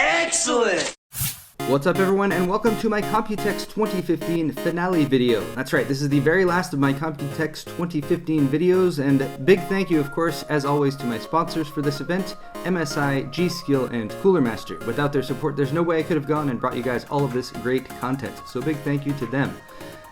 Excellent! What's up everyone, and welcome to my Computex 2015 finale video. That's right, this is the very last of my Computex 2015 videos, and big thank you of course as always to my sponsors for this event, MSI, G.Skill, and Cooler Master. Without their support there's no way I could have gone and brought you guys all of this great content, so big thank you to them.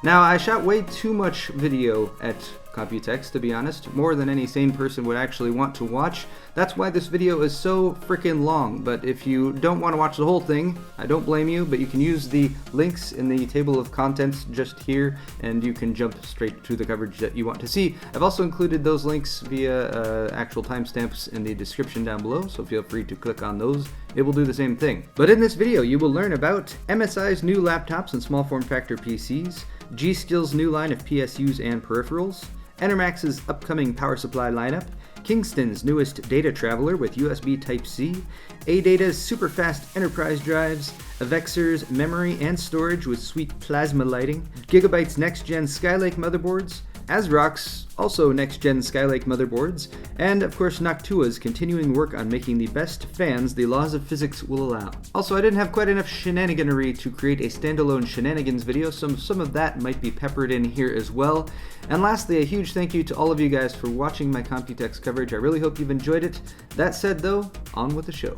Now, I shot way too much video at Computex, to be honest, more than any sane person would actually want to watch. That's why this video is so freaking long, but if you don't want to watch the whole thing, I don't blame you, but you can use the links in the table of contents just here, and you can jump straight to the coverage that you want to see. I've also included those links via actual timestamps in the description down below, so feel free to click on those. It will do the same thing. But in this video, you will learn about MSI's new laptops and small form factor PCs, G.Skill's new line of PSUs and peripherals, ENERMAX's upcoming power supply lineup, KINGSTON's newest DataTraveler with USB Type-C, ADATA's super fast enterprise drives, AVEXIR's memory and storage with sweet plasma lighting, GIGABYTE's next-gen Skylake motherboards, ASROCK's also next-gen Skylake motherboards, and of course NOCTUA's continuing work on making the best fans the laws of physics will allow. Also, I didn't have quite enough shenaniganery to create a standalone shenanigans video, so some of that might be peppered in here as well. And lastly, a huge thank you to all of you guys for watching my Computex coverage. I really hope you've enjoyed it. That said though, on with the show.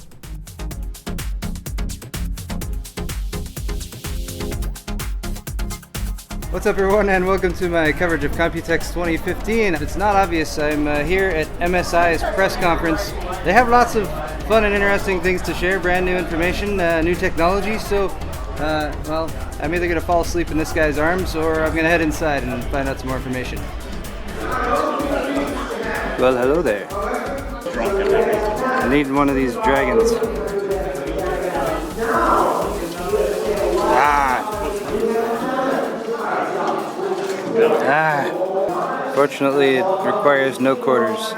What's up everyone, and welcome to my coverage of Computex 2015. If it's not obvious, I'm here at MSI's press conference. They have lots of fun and interesting things to share, brand new information, new technology, so well, I'm either going to fall asleep in this guy's arms or I'm going to head inside and find out some more information. Well, hello there. I need one of these dragons. Fortunately, it requires no quarters.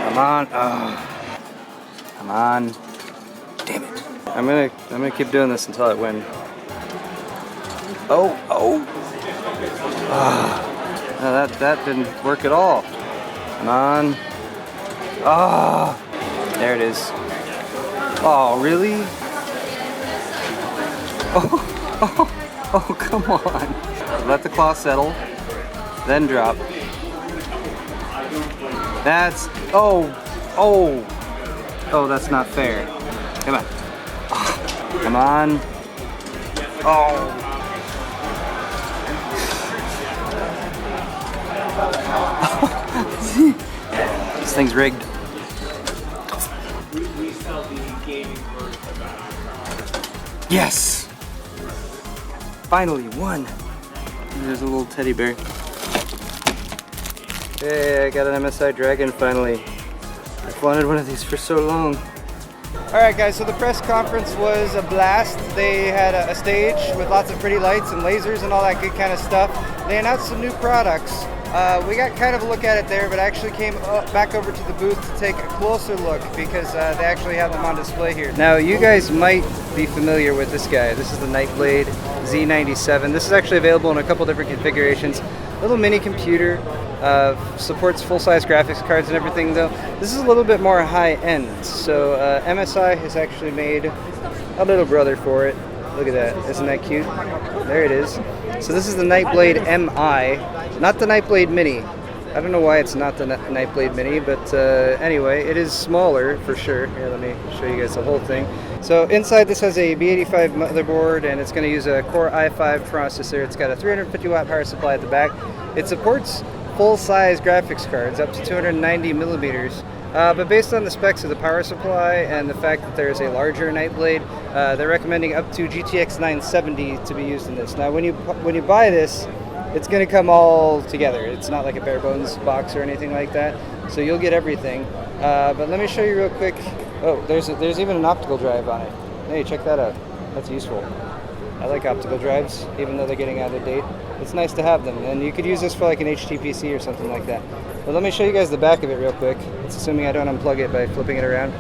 Come on. Oh. Come on. Damn it. I'm gonna keep doing this until I win. Oh. No, that didn't work at all. Come on. Oh. There it is. Oh, really? Oh, come on. Let the claw settle, then drop. That's, oh, that's not fair. Come on. Oh, come on. Oh. This thing's rigged. Yes! Finally, won! There's a little teddy bear. Hey, I got an MSI Dragon finally. I've wanted one of these for so long. Alright guys, so the press conference was a blast. They had a stage with lots of pretty lights and lasers and all that good kind of stuff. They announced some new products. We got kind of a look at it there, but I actually came back over to the booth to take a closer look because they actually have them on display here. Now, you guys might be familiar with this guy. This is the Nightblade Z97. This is actually available in a couple different configurations. Little mini computer, supports full-size graphics cards and everything though. This is a little bit more high-end. So MSI has actually made a little brother for it. Look at that, isn't that cute? There it is. So this is the Nightblade MI, not the Nightblade Mini. I don't know why it's not the Nightblade Mini, but anyway, it is smaller for sure. Here, let me show you guys the whole thing. So inside this has a B85 motherboard, and it's going to use a Core i5 processor. It's got a 350 watt power supply at the back. It supports full-size graphics cards up to 290 millimeters. But based on the specs of the power supply and the fact that there's a larger Nightblade, they're recommending up to GTX 970 to be used in this. Now, when you buy this, it's going to come all together. It's not like a bare bones box or anything like that, so you'll get everything. But let me show you real quick. Oh, there's even an optical drive on it. Hey, check that out. That's useful. I like optical drives, even though they're getting out of date. It's nice to have them, and you could use this for like an HTPC or something like that. But let me show you guys the back of it real quick. It's assuming I don't unplug it by flipping it around.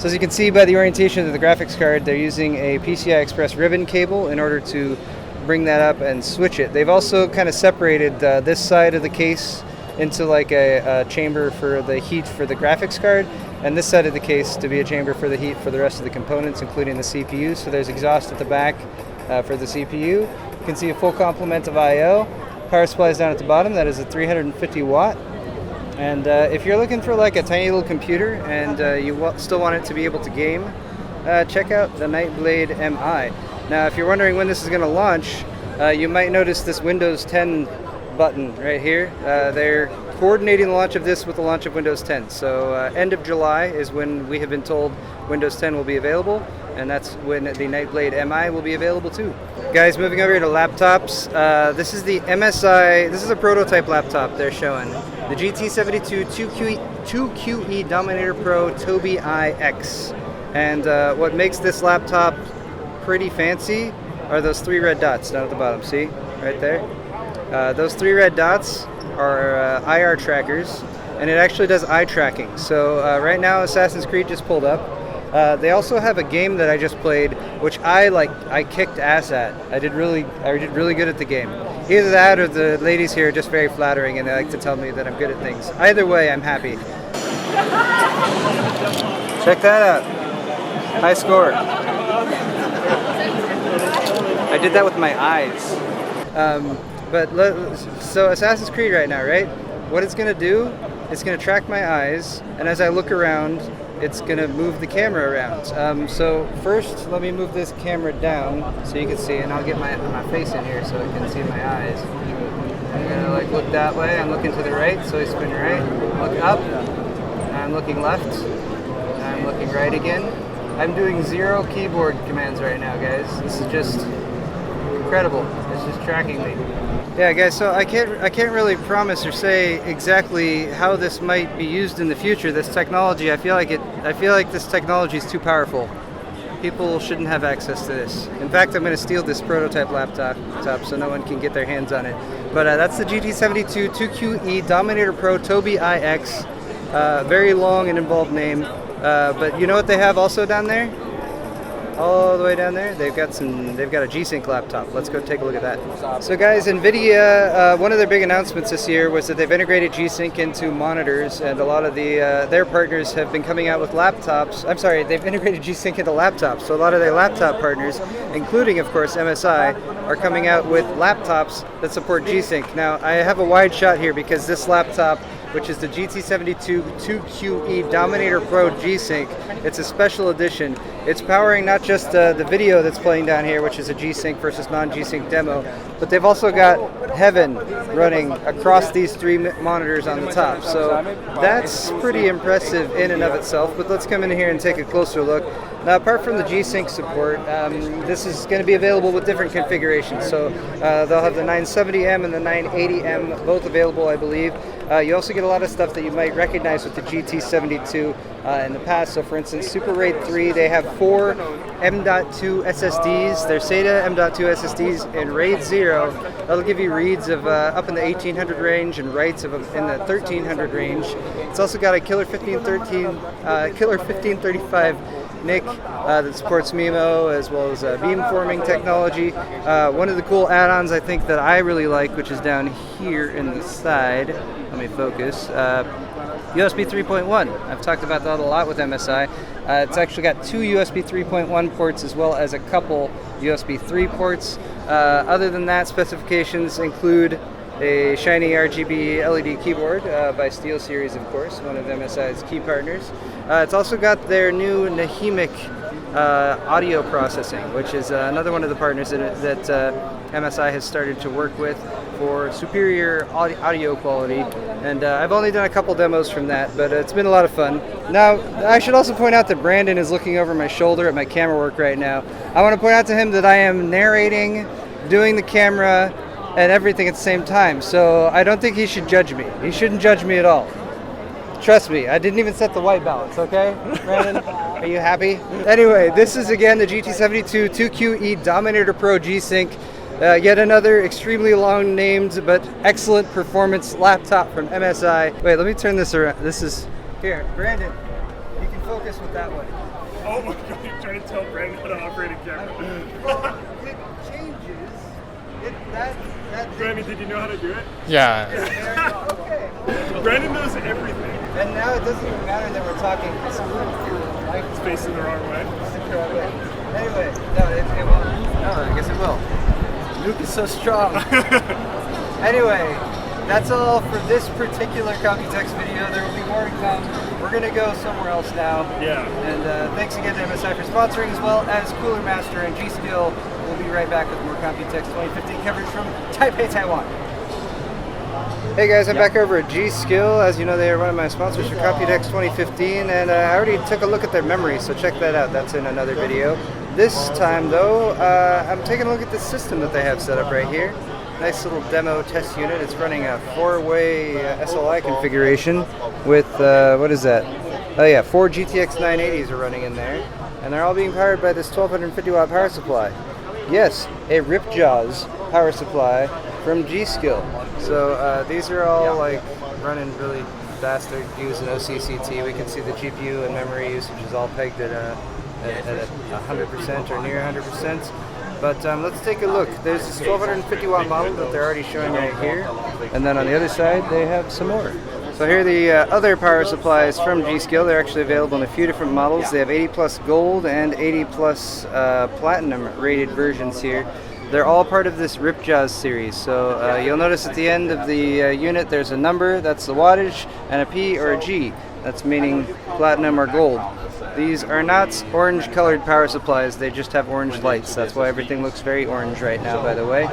So as you can see by the orientation of the graphics card, they're using a PCI Express ribbon cable in order to bring that up and switch it. They've also kind of separated this side of the case into like a chamber for the heat for the graphics card, and this side of the case to be a chamber for the heat for the rest of the components, including the CPU. So there's exhaust at the back for the CPU. You can see a full complement of I/O. Power supply is down at the bottom. That is a 350 watt. And if you're looking for like a tiny little computer and you still want it to be able to game, check out the Nightblade MI. Now, if you're wondering when this is going to launch, you might notice this Windows 10 button right here. They're coordinating the launch of this with the launch of Windows 10. So end of July is when we have been told Windows 10 will be available, and that's when the Nightblade MI will be available too. Guys, moving over here to laptops. This is the MSI, this is a prototype laptop they're showing. The GT72 2QE Dominator Pro Tobii iX. And what makes this laptop pretty fancy are those 3 red dots down at the bottom. See? Right there? Those 3 red dots are IR trackers, and it actually does eye tracking. So right now Assassin's Creed just pulled up. They also have a game that I just played, which I kicked ass at. I did really good at the game. Either that or the ladies here are just very flattering and they like to tell me that I'm good at things. Either way, I'm happy. Check that out. High score. I did that with my eyes. So Assassin's Creed right now, right? What it's going to do, it's going to track my eyes, and as I look around, it's going to move the camera around. So first, let me move this camera down so you can see, and I'll get my face in here so I can see my eyes. I'm going to like look that way, I'm looking to the right, so I spin right, look up, I'm looking left, I'm looking right again. I'm doing 0 keyboard commands right now, guys. This is just incredible. It's just tracking me. Yeah, guys, so I can't really promise or say exactly how this might be used in the future. This technology, I feel like this technology is too powerful. People shouldn't have access to this. In fact, I'm going to steal this prototype laptop so no one can get their hands on it. But that's the GT72 2QE Dominator Pro Tobii iX. Very long and involved name. But you know what they have also down there? All the way down there, they've got a G-Sync laptop. Let's go take a look at that. So guys, NVIDIA, one of their big announcements this year was that they've integrated G-Sync into monitors, and a lot of their partners have been coming out with laptops. I'm sorry, they've integrated G-Sync into laptops. So a lot of their laptop partners, including of course MSI, are coming out with laptops that support G-Sync. Now, I have a wide shot here because this laptop, which is the GT72 2QE Dominator Pro G-Sync. It's a special edition. It's powering not just the video that's playing down here, which is a G-Sync versus non-G-Sync demo, but they've also got Heaven running across these 3 monitors on the top. So that's pretty impressive in and of itself, but let's come in here and take a closer look. Now, apart from the G-Sync support, this is going to be available with different configurations. So they'll have the 970M and the 980M, both available, I believe. You also get a lot of stuff that you might recognize with the GT72 in the past. So for instance, Super RAID 3, they have 4 M.2 SSDs. They're SATA M.2 SSDs in RAID 0. That'll give you reads of up in the 1800 range and writes in the 1300 range. It's also got a killer 1535 NIC that supports MIMO as well as beamforming technology. One of the cool add-ons I think that I really like, which is down here in the side, let me focus, USB 3.1. I've talked about that a lot with MSI. It's actually got 2 USB 3.1 ports as well as a couple USB 3 ports. Other than that, specifications include a shiny RGB LED keyboard by SteelSeries, of course, one of MSI's key partners. It's also got their new Nahimic audio processing, which is another one of the partners that MSI has started to work with for superior audio quality. And I've only done a couple demos from that, but it's been a lot of fun. Now, I should also point out that Brandon is looking over my shoulder at my camera work right now. I want to point out to him that I am narrating, doing the camera, and everything at the same time. So I don't think he should judge me. He shouldn't judge me at all. Trust me, I didn't even set the white balance, okay? Brandon, are you happy? Anyway, this is again the GT72 2QE Dominator Pro G-Sync. Yet another extremely long named but excellent performance laptop from MSI. Wait, let me turn this around. This is, here, Brandon, you can focus with that one. Oh my god, you're trying to tell Brandon how to operate a camera. Well, it changes. Brandon, did you know how to do it? Yeah. Okay. Brandon knows everything. And now it doesn't even matter that we're talking. It's facing the wrong way. Anyway, no, it won't. No, I guess it will. Luke is so strong. Anyway, that's all for this particular Computex video. There will be more to come. We're going to go somewhere else now. Yeah. And thanks again to MSI for sponsoring, as well as Cooler Master and G.Skill. We'll be right back with more Computex 2015 coverage from Taipei, Taiwan. Hey guys, I'm back over at G.Skill. As you know, they are one of my sponsors for Computex 2015, and I already took a look at their memory, so check that out. That's in another video. This time, though, I'm taking a look at the system that they have set up right here. Nice little demo test unit. It's running a 4-way SLI configuration with, what is that? Oh yeah, 4 GTX 980s are running in there, and they're all being powered by this 1250 watt power supply. Yes, a Ripjaws power supply from G.Skill. So these are all like running really fast. They're using OCCT. We can see the GPU and memory usage is all pegged at 100% or near 100%. But let's take a look. There's this 1250 watt model that they're already showing right here. And then on the other side, they have some more. So here are the other power supplies from G.Skill. They're actually available in a few different models. They have 80 plus gold and 80 plus platinum rated versions here. They're all part of this Ripjaws series. So you'll notice at the end of the unit there's a number, that's the wattage, and a P or a G. That's meaning platinum or gold. These are not orange colored power supplies, they just have orange lights. That's why everything looks very orange right now, by the way.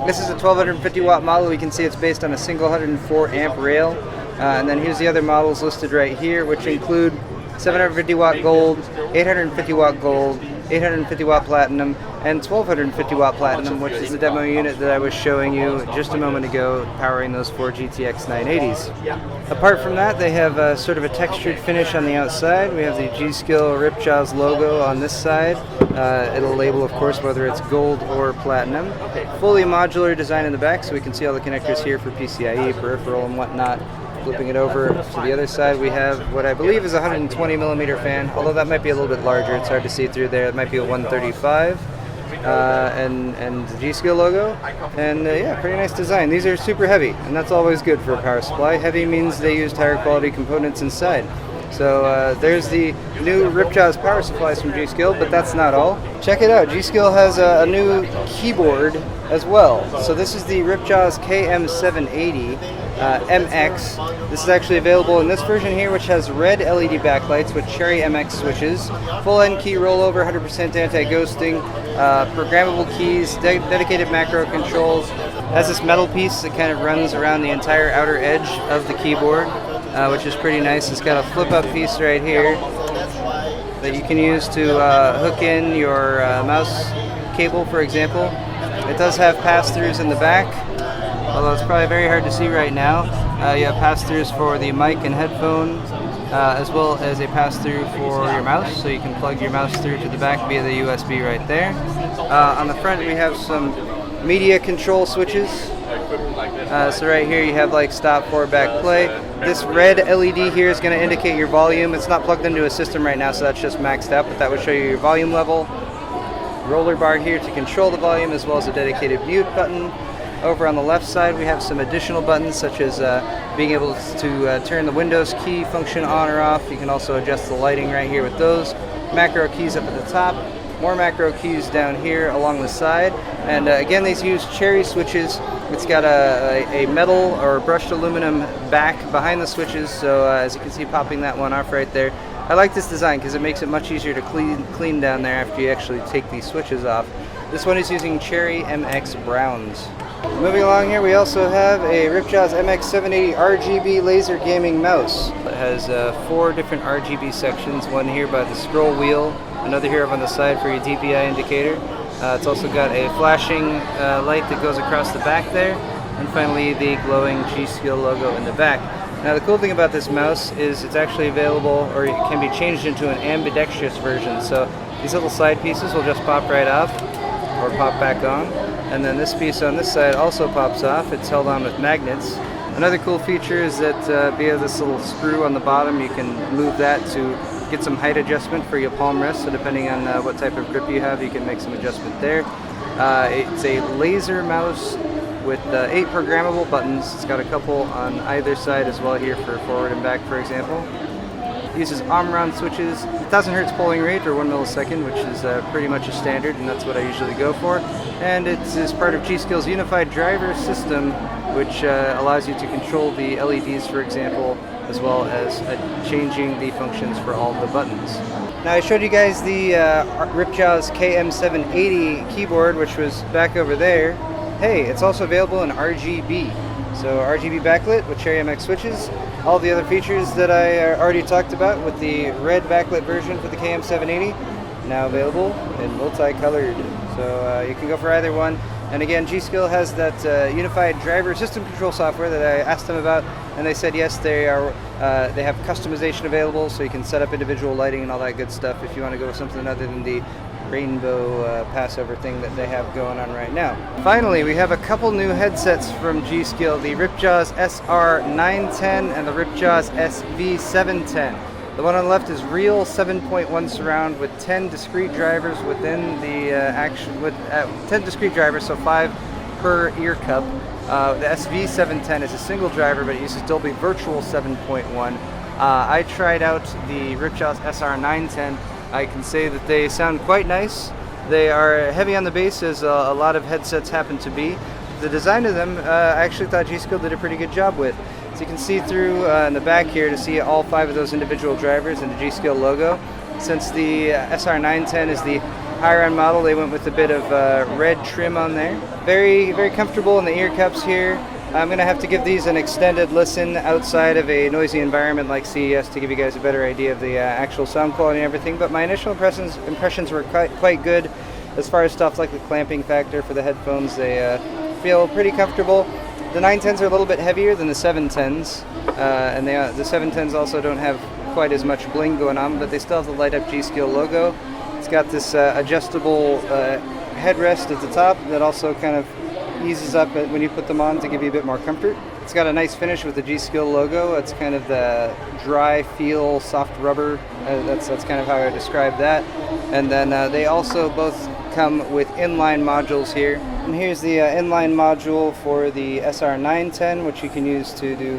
This is a 1250 watt model. We can see it's based on a single 104 amp rail. And then here's the other models listed right here, which include 750 watt gold, 850 watt gold, 850 watt platinum, and 1250 watt platinum, which is the demo unit that I was showing you just a moment ago, powering those 4 GTX 980s. Apart from that, they have sort of a textured finish on the outside. We have the G.Skill Ripjaws logo on this side. It'll label, of course, whether it's gold or platinum. Fully modular design in the back, so we can see all the connectors here for PCIe, peripheral, and whatnot. Flipping it over to the other side, we have what I believe is a 120 millimeter fan, although that might be a little bit larger. It's hard to see through there. It might be a 135, and the G.Skill logo, and yeah, pretty nice design. These are super heavy, and that's always good for a power supply. Heavy means they used higher quality components inside. So there's the new Ripjaws power supplies from G.Skill, but that's not all. Check it out, G.Skill has a new keyboard as well. So this is the Ripjaws KM780 MX. This is actually available in this version here, which has red LED backlights with Cherry MX switches, full end key rollover, 100% anti-ghosting, programmable keys, dedicated macro controls. It has this metal piece that kind of runs around the entire outer edge of the keyboard, which is pretty nice. It's got a flip-up piece right here that you can use to hook in your mouse cable, for example. It does have pass-throughs in the back, although it's probably very hard to see right now. You have pass-throughs for the mic and headphone, as well as a pass-through for your mouse, so you can plug your mouse through to the back via the USB right there. On the front we have some media control switches. So right here you have like stop, forward, back, play. This red LED here is going to indicate your volume. It's not plugged into a system right now, so that's just maxed out, but that would show you your volume level. Roller bar here to control the volume, as well as a dedicated mute button. Over on the left side we have some additional buttons, such as being able to turn the Windows key function on or off. You can also adjust the lighting right here with those. Macro keys up at the top, more macro keys down here along the side. And again, these use Cherry switches. It's got a metal or brushed aluminum back behind the switches, so as you can see, popping that one off right there. I like this design because it makes it much easier to clean down there after you actually take these switches off. This one is using Cherry MX Browns. Moving along here, we also have a Ripjaws MX780 RGB laser gaming mouse. It has 4 different RGB sections, one here by the scroll wheel, another here up on the side for your DPI indicator. It's also got a flashing light that goes across the back there, and finally the glowing G.Skill logo in the back. Now the cool thing about this mouse is it's actually available, or it can be changed into an ambidextrous version. So these little side pieces will just pop right off, or pop back on. And then this piece on this side also pops off. It's held on with magnets. Another cool feature is that via this little screw on the bottom, you can move that to get some height adjustment for your palm rest. So depending on what type of grip you have, you can make some adjustment there. It's a laser mouse with 8 programmable buttons. It's got a couple on either side as well here for forward and back, for example. It uses Omron switches, 1000 Hz polling rate or 1 millisecond, which is pretty much a standard, and that's what I usually go for. And it is part of G.Skill's unified driver system, which allows you to control the LEDs, for example, as well as changing the functions for all the buttons. Now I showed you guys the Ripjaw's KM780 keyboard, which was back over there. Hey, it's also available in RGB. So RGB backlit with Cherry MX switches. All the other features that I already talked about with the red backlit version for the KM780, now available in multicolored. So you can go for either one. And again, G.Skill has that unified driver system control software that I asked them about, and they said yes, they have customization available, so you can set up individual lighting and all that good stuff if you want to go with something other than the rainbow passover thing that they have going on right now. Finally, we have a couple new headsets from G.Skill, the Ripjaw's SR910 and the Ripjaw's SV710. The one on the left is real 7.1 surround with 10 discrete drivers within the 10 discrete drivers, so 5 per ear cup. The SV710 is a single driver, but it uses Dolby Virtual 7.1. I tried out the Ripjaw's SR910. I can say that they sound quite nice. They are heavy on the bass, as a lot of headsets happen to be. The design of them, I actually thought G.Skill did a pretty good job with. So you can see through in the back here to see all 5 of those individual drivers and the G.Skill logo. Since the SR910 is the higher end model, they went with a bit of red trim on there. Very, very comfortable in the ear cups here. I'm going to have to give these an extended listen outside of a noisy environment like CES to give you guys a better idea of the actual sound quality and everything, but my initial impressions were quite good as far as stuff like the clamping factor for the headphones. They feel pretty comfortable. The 910s are a little bit heavier than the 710s, and the 710s also don't have quite as much bling going on, but they still have the light up G.Skill logo. It's got this adjustable headrest at the top that also kind of eases up when you put them on to give you a bit more comfort. It's got a nice finish with the G.Skill logo. It's kind of the dry feel, soft rubber. That's kind of how I describe that. And then they also both come with inline modules here. And here's the inline module for the SR910, which you can use to do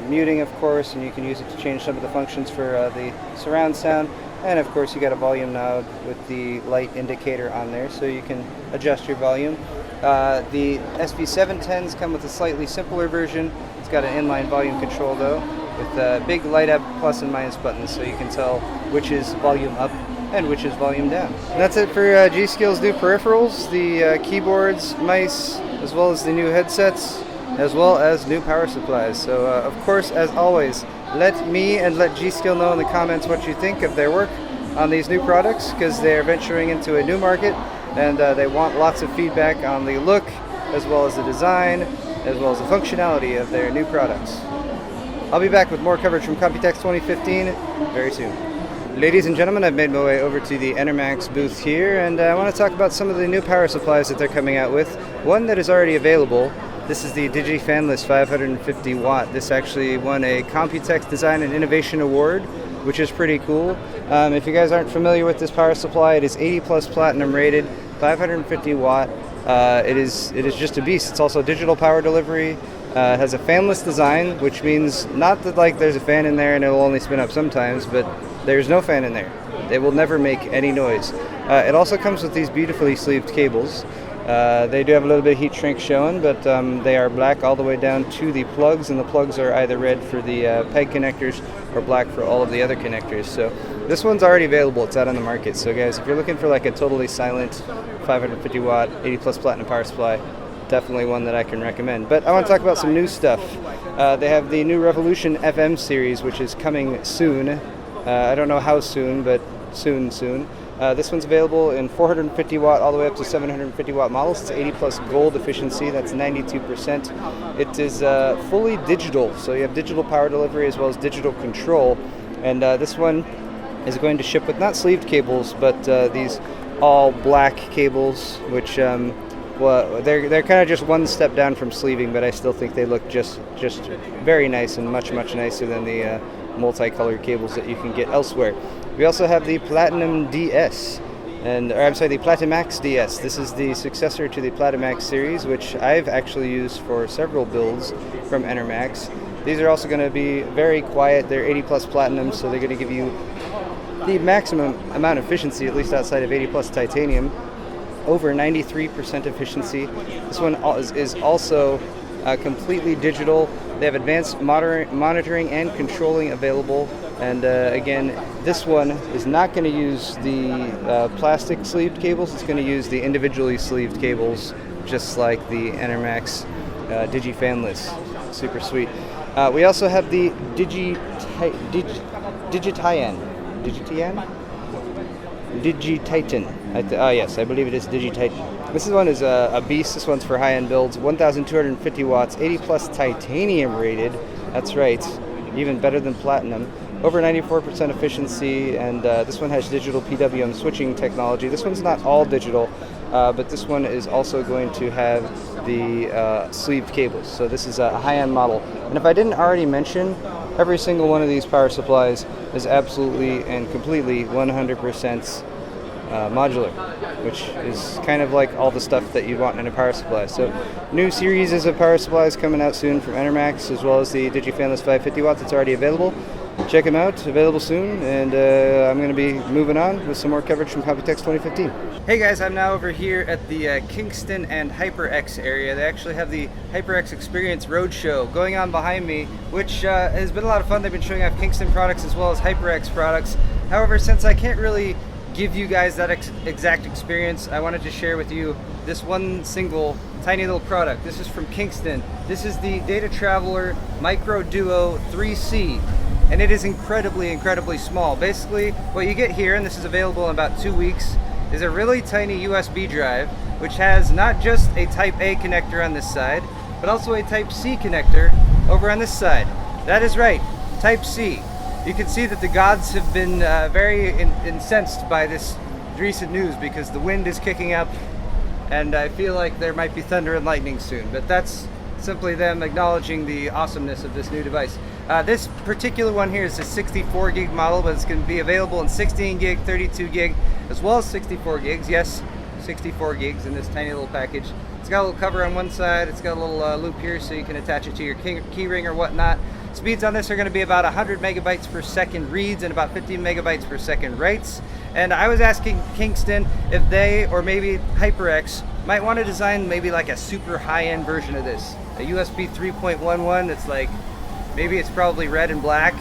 muting, of course, and you can use it to change some of the functions for the surround sound. And of course you got a volume knob with the light indicator on there, so you can adjust your volume. The SV710s come with a slightly simpler version. It's got an inline volume control though, with big light up plus and minus buttons, so you can tell which is volume up and which is volume down. And that's it for G.Skill's new peripherals, the keyboards, mice, as well as the new headsets, as well as new power supplies. So of course, as always, let me and let G.Skill know in the comments what you think of their work on these new products, because they're venturing into a new market and they want lots of feedback on the look, as well as the design, as well as the functionality of their new products. I'll be back with more coverage from Computex 2015 very soon. Ladies and gentlemen, I've made my way over to the ENERMAX booth here, and I want to talk about some of the new power supplies that they're coming out with. One that is already available. This is the DigiFanless 550 watt. This actually won a Computex Design and Innovation Award, which is pretty cool. If you guys aren't familiar with this power supply, it is 80 plus platinum rated, 550 watt. It is just a beast. It's also digital power delivery. It has a fanless design, which means not that like there's a fan in there and it will only spin up sometimes, but there's no fan in there. It will never make any noise. It also comes with these beautifully sleeved cables. They do have a little bit of heat shrink showing, but they are black all the way down to the plugs, and the plugs are either red for the PEG connectors or black for all of the other connectors. So this one's already available. It's out on the market. So guys, if you're looking for like a totally silent 550 watt 80 plus platinum power supply, definitely one that I can recommend. But I want to talk about some new stuff. They have the new Revolution FM series, which is coming soon. I don't know how soon, but soon. This one's available in 450 watt all the way up to 750 watt models. It's 80 plus gold efficiency, that's 92%. It is fully digital, so you have digital power delivery as well as digital control. And this one is going to ship with not sleeved cables, but these all black cables, which well, they're kind of just one step down from sleeving, but I still think they look just very nice and much nicer than the multicolored cables that you can get elsewhere. We also have the Platinum DS. or I'm sorry, the Platimax DS. This is the successor to the Platimax series, which I've actually used for several builds from ENERMAX. These are also going to be very quiet. They're 80 plus platinum, so they're going to give you the maximum amount of efficiency, at least outside of 80 plus titanium. Over 93% efficiency. This one is also completely digital. They have advanced monitoring and controlling available. And again, this one is not going to use the plastic sleeved cables. It's going to use the individually sleeved cables, just like the ENERMAX DigiFanless. Super sweet. We also have the Digitian. Yes, I believe it is Digititan. This one is a beast. This one's for high-end builds. 1,250 watts, 80 plus titanium rated. That's right, even better than platinum. Over 94% efficiency, and this one has digital PWM switching technology. This one's not all digital, but this one is also going to have the sleeved cables. So this is a high-end model. And if I didn't already mention, every single one of these power supplies is absolutely and completely 100% modular, which is kind of like all the stuff that you'd want in a power supply. So new series of power supplies coming out soon from ENERMAX, as well as the DigiFanless 550 watts. It's already available. Check them out, available soon, and I'm going to be moving on with some more coverage from Computex 2015. Hey guys, I'm now over here at the Kingston and HyperX area. They actually have the HyperX Experience Roadshow going on behind me, which has been a lot of fun. They've been showing off Kingston products as well as HyperX products. However, since I can't really give you guys that exact experience, I wanted to share with you this one single tiny little product. This is from Kingston. This is the DataTraveler Micro Duo 3C. And it is incredibly small. Basically, what you get here, and this is available in about 2 weeks, is a really tiny USB drive, which has not just a Type A connector on this side, but also a Type C connector over on this side. That is right, Type C. You can see that the gods have been very incensed by this recent news, because the wind is kicking up, and I feel like there might be thunder and lightning soon, but that's simply them acknowledging the awesomeness of this new device. This particular one here is a 64 gig model, but it's going to be available in 16 gig, 32 gig, as well as 64 gigs. Yes, 64 gigs in this tiny little package. It's got a little cover on one side. It's got a little loop here so you can attach it to your key ring or whatnot. Speeds on this are going to be about 100 megabytes per second reads and about 15 megabytes per second writes. And I was asking Kingston if they, or maybe HyperX, might want to design maybe like a super high-end version of this. A USB 3.11 that's like, maybe it's probably red and black,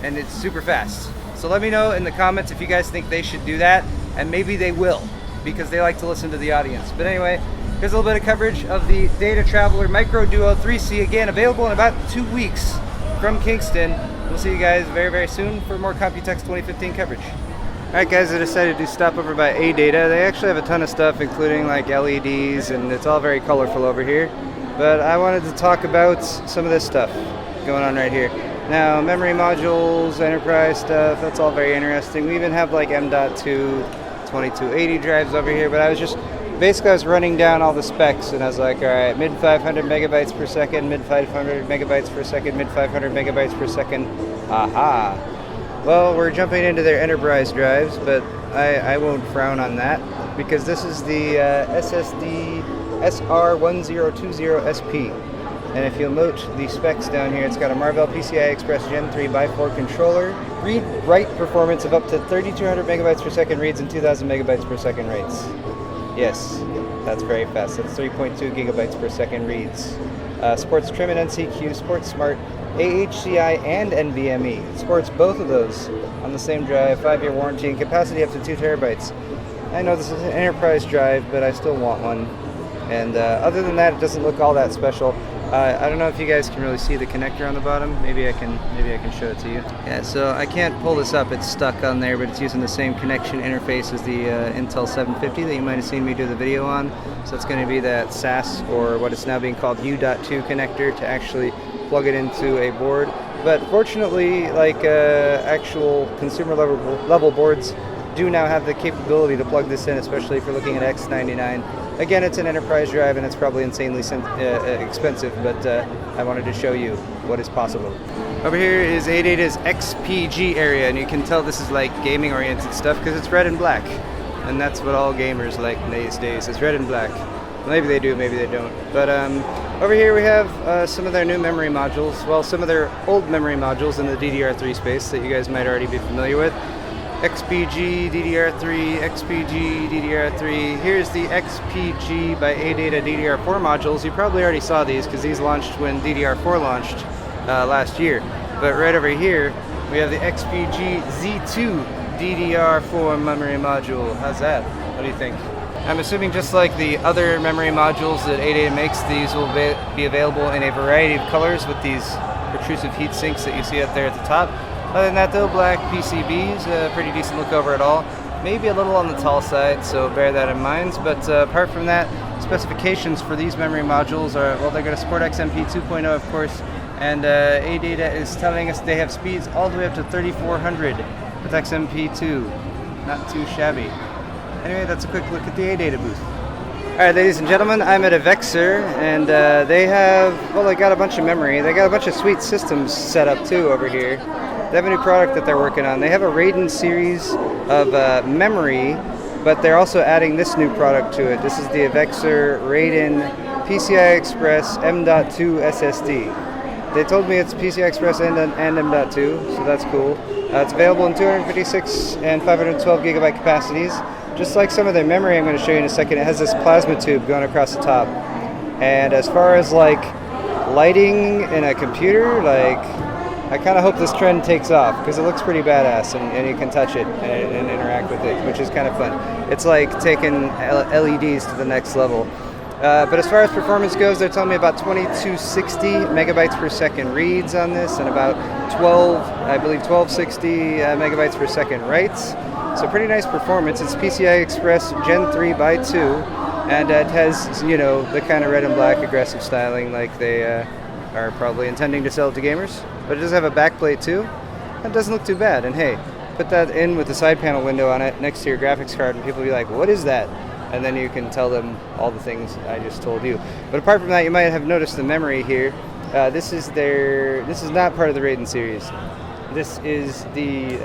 and it's super fast. So let me know in the comments if you guys think they should do that, and maybe they will, because they like to listen to the audience. But anyway, here's a little bit of coverage of the DataTraveler Micro Duo 3C, again, available in about 2 weeks from Kingston. We'll see you guys very soon for more Computex 2015 coverage. Alright guys, I decided to stop over by ADATA. They actually have a ton of stuff, including like LEDs, and it's all very colorful over here. But I wanted to talk about some of this stuff going on right here. Now, memory modules, enterprise stuff, that's all very interesting. We even have like M.2 2280 drives over here, but I was running down all the specs, and I was like, alright, mid 500 megabytes per second, mid 500 megabytes per second, mid 500 megabytes per second. Aha! Well, we're jumping into their enterprise drives, but I won't frown on that, because this is the SSD SR1020SP. And if you'll note the specs down here, it's got a Marvell PCI Express Gen 3 x 4 controller, read-write performance of up to 3200 megabytes per second reads and 2000 megabytes per second writes. Yes, that's very fast. That's 3.2 gigabytes per second reads. Supports trim and NCQ, supports smart AHCI and NVMe. It supports both of those on the same drive, 5-year warranty, and capacity up to 2 terabytes. I know this is an enterprise drive, but I still want one. And other than that, it doesn't look all that special. I don't know if you guys can really see the connector on the bottom. Maybe I can show it to you. Yeah, so I can't pull this up. It's stuck on there, but it's using the same connection interface as the Intel 750 that you might have seen me do the video on. So it's going to be that SAS, or what is now being called U.2 connector, to actually plug it into a board. But fortunately, like actual consumer level boards do now have the capability to plug this in, especially if you're looking at X99. Again, it's an enterprise drive and it's probably insanely expensive, but I wanted to show you what is possible. Over here is ADATA's XPG area, and you can tell this is like gaming oriented stuff because it's red and black. and that's what all gamers like these days, is red and black. Maybe they do, maybe they don't. But over here we have some of their new memory modules, well, some of their old memory modules in the DDR3 space that you guys might already be familiar with. XPG DDR3, XPG DDR3. Here's the XPG by ADATA DDR4 modules. You probably already saw these because these launched when DDR4 launched last year. But right over here, we have the XPG Z2 DDR4 memory module. How's that? What do you think? I'm assuming just like the other memory modules that ADATA makes, these will be available in a variety of colors with these protrusive heat sinks that you see up there at the top. Other than that though, black PCBs, pretty decent look over it all. Maybe a little on the tall side, so bear that in mind. But apart from that, specifications for these memory modules are, well, they're going to support XMP 2.0 of course, and ADATA is telling us they have speeds all the way up to 3400 with XMP2. Not too shabby. Anyway, that's a quick look at the ADATA booth. Alright, ladies and gentlemen, I'm at AVEXIR, and they have, well, they got a bunch of memory. They got a bunch of sweet systems set up too over here. They have a new product that they're working on. They have a Raiden series of memory, but they're also adding this new product to it. This is the AVEXIR Raiden PCI Express M.2 SSD. They told me it's PCI Express and M.2, so that's cool. It's available in 256 and 512 gigabyte capacities. Just like some of their memory I'm going to show you in a second, it has this plasma tube going across the top. And as far as like lighting in a computer, like, I kind of hope this trend takes off because it looks pretty badass, and you can touch it and interact with it, which is kind of fun. It's like taking LEDs to the next level. But as far as performance goes, they're telling me about 2260 megabytes per second reads on this, and about 1260 megabytes per second writes. So pretty nice performance. It's PCI Express Gen 3 by 2, and it has, you know, the kind of red and black aggressive styling like they are probably intending to sell it to gamers. But it does have a backplate too. That doesn't look too bad. And hey, put that in with the side panel window on it next to your graphics card, and people will be like, what is that? And then you can tell them all the things I just told you. But apart from that, you might have noticed the memory here. This is not part of the Raiden series. This is the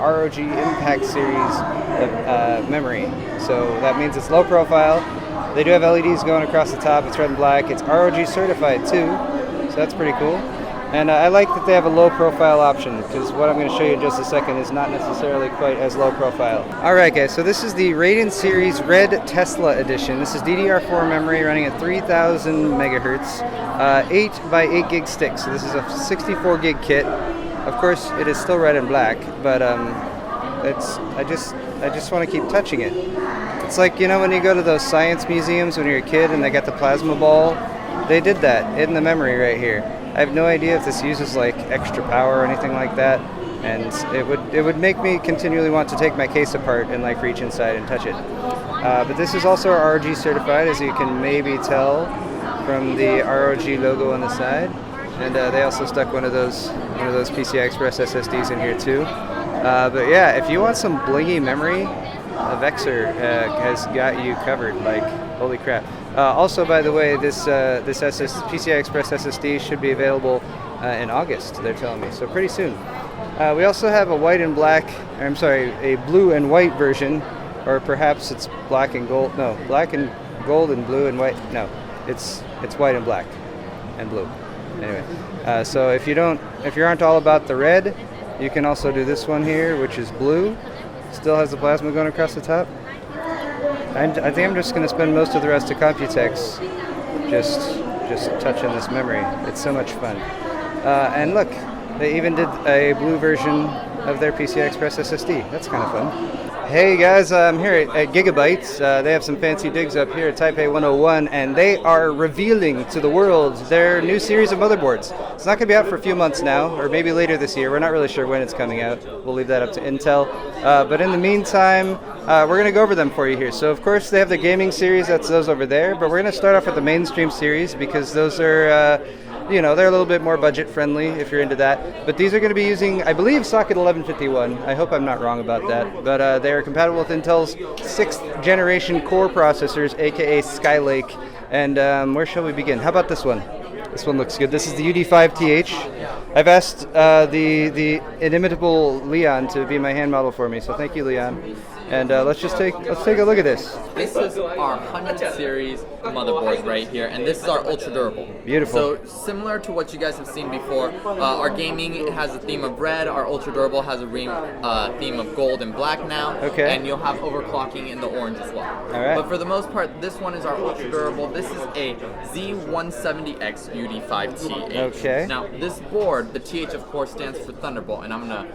ROG Impact series of memory. So that means it's low profile. They do have LEDs going across the top. It's red and black. It's ROG certified too. So that's pretty cool. And I like that they have a low profile option, because what I'm going to show you in just a second is not necessarily quite as low profile. Alright guys, so this is the Raiden series Red Tesla edition. This is DDR4 memory running at 3000 megahertz, 8 by 8 gig stick. So this is a 64 gig kit. Of course, it is still red and black, but I just want to keep touching it. It's like, you know, when you go to those science museums when you're a kid and they got the plasma ball, they did that in the memory right here. I have no idea if this uses like extra power or anything like that, and it would make me continually want to take my case apart and like reach inside and touch it. But this is also ROG certified, as you can maybe tell from the ROG logo on the side. And they also stuck one of those PCI Express SSDs in here too. But yeah, if you want some blingy memory, AVEXIR has got you covered. Like, holy crap! Also, by the way, this PCI Express SSD should be available in August. They're telling me, so pretty soon. We also have a white and black. I'm sorry, a blue and white version, or perhaps it's black and gold. No, black and gold and blue and white. No, it's white and black and blue. Anyway, so if you aren't all about the red, you can also do this one here, which is blue. Still has the plasma going across the top. I think I'm just going to spend most of the rest of Computex just touching this memory. It's so much fun. And look, they even did a blue version of their PCI Express SSD. That's kind of fun. Hey guys, I'm here at GIGABYTE. They have some fancy digs up here at Taipei 101, and they are revealing to the world their new series of motherboards. It's not going to be out for a few months now, or maybe later this year. We're not really sure when it's coming out. We'll leave that up to Intel. But in the meantime, we're going to go over them for you here. So of course they have the gaming series, that's those over there, but we're going to start off with the mainstream series because those are you know, they're a little bit more budget friendly if you're into that. But these are going to be using, I believe, socket 1151. I hope I'm not wrong about that. But they are compatible with Intel's 6th generation core processors, aka Skylake. And where shall we begin? How about this one? The This one looks good. This is the UD5TH. I've asked the inimitable Leon to be my hand model for me, so thank you, Leon. And let's take a look at this. This is our 100 series motherboards right here, and this is our ultra durable. Beautiful. So similar to what you guys have seen before, our gaming has a theme of red, our ultra durable has a theme of gold and black now, okay. And you'll have overclocking in the orange as well. All right. But for the most part, this one is our ultra durable. This is a Z170X UD5TH. Okay. Now this board, the TH of course stands for Thunderbolt, and I'm gonna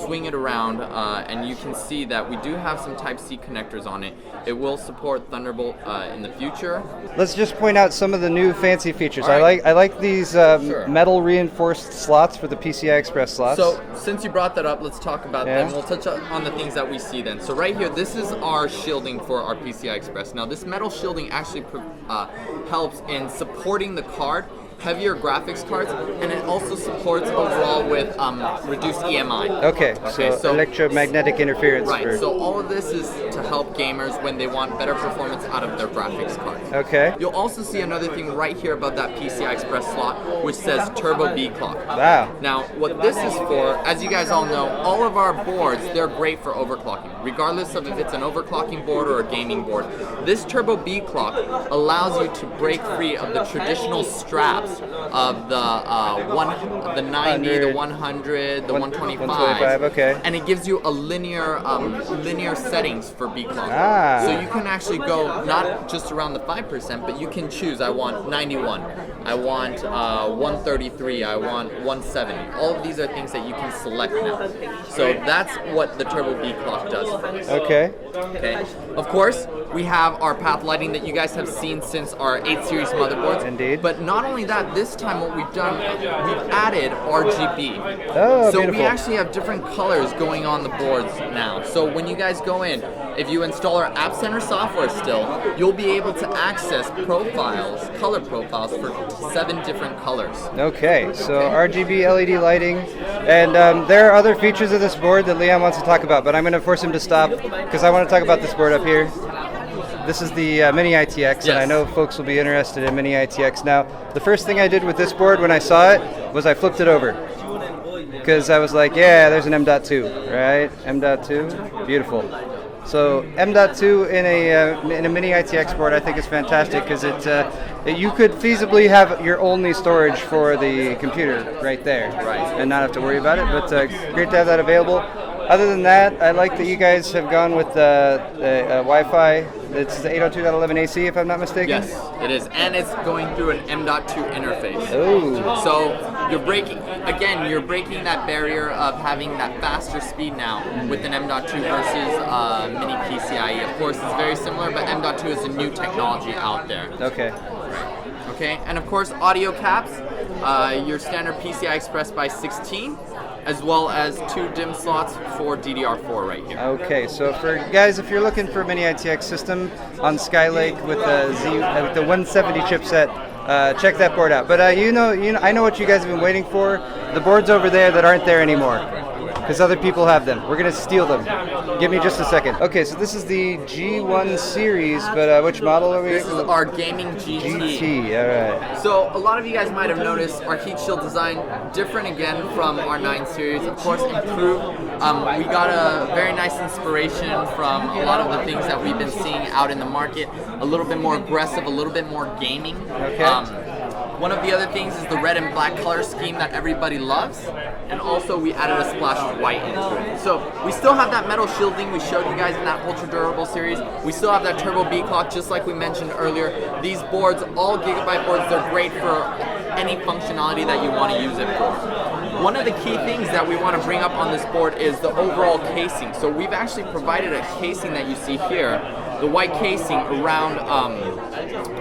swing it around, and you can see that we do have some Type-C connectors on it. It will support Thunderbolt in the future. Let's just point out some of the new fancy features. All right. I like these Sure. metal reinforced slots for the PCI Express slots. So since you brought that up, let's talk about Yeah. them. We'll touch on the things that we see then. So right here, this is our shielding for our PCI Express. Now this metal shielding actually helps in supporting the card, heavier graphics cards, and it also supports overall with reduced EMI. Okay, so electromagnetic interference. Right, so all of this is to help gamers when they want better performance out of their graphics card. Okay. You'll also see another thing right here above that PCI Express slot, which says Turbo B clock. Wow. Now, what this is for, as you guys all know, all of our boards, they're great for overclocking, regardless of if it's an overclocking board or a gaming board. This Turbo B clock allows you to break free of the traditional straps of the 90, the 100, the 125, okay. And it gives you a linear settings for B clock. Ah. So you can actually go not just around the 5%, but you can choose. I want 91, I want 133, I want 170. All of these are things that you can select now. So that's what the Turbo B clock does for us. Okay. Okay. Of course, we have our path lighting that you guys have seen since our 8 series motherboards. Indeed. But not only that, this time what we've done, we've added RGB. Oh, so beautiful. we actually have different colors going on the boards now. So when you guys go in, if you install our App Center software still, you'll be able to access profiles, color profiles for 7 different colors. Okay, so RGB LED lighting, and there are other features of this board that Leon wants to talk about, but I'm going to force him to stop because I want to talk about this board up here. This is the Mini ITX, Yes. and I know folks will be interested in Mini ITX. Now, the first thing I did with this board when I saw it was I flipped it over because I was like, yeah, there's an M.2, right? M.2, beautiful. So M.2 in a Mini ITX board, I think is fantastic because you could feasibly have your only storage for the computer right there, Right. and not have to worry about it. But great to have that available. Other than that, I like that you guys have gone with the Wi-Fi. It's the 802.11ac, if I'm not mistaken. Yes, it is, and it's going through an M.2 interface. Oh. So you're breaking that barrier of having that faster speed now with an M.2 versus Mini PCIe. Of course, it's very similar, but M.2 is a new technology out there. Okay. Okay, and of course, audio caps, your standard PCI Express by 16, as well as 2 DIMM slots for DDR4 right here. Okay, so for guys, if you're looking for a Mini ITX system on Skylake with the with the 170 chipset, check that board out. But I know what you guys have been waiting for. The boards over there that aren't there anymore, because other people have them. We're gonna steal them. Give me just a second. Okay, so this is the G1 series, but which model are we? This is our gaming GT. GT, all right. So a lot of you guys might have noticed our heat shield design different again from our 9 series. Of course, improved. We got a very nice inspiration from a lot of the things that we've been seeing out in the market. A little bit more aggressive, a little bit more gaming. Okay. One of the other things is the red and black color scheme that everybody loves, and also we added a splash of white into it. So we still have that metal shielding we showed you guys in that ultra durable series. We still have that Turbo B clock, just like we mentioned earlier. These boards, all Gigabyte boards, they're great for any functionality that you want to use it for. One of the key things that we want to bring up on this board is the overall casing. So we've actually provided a casing that you see here, the white casing around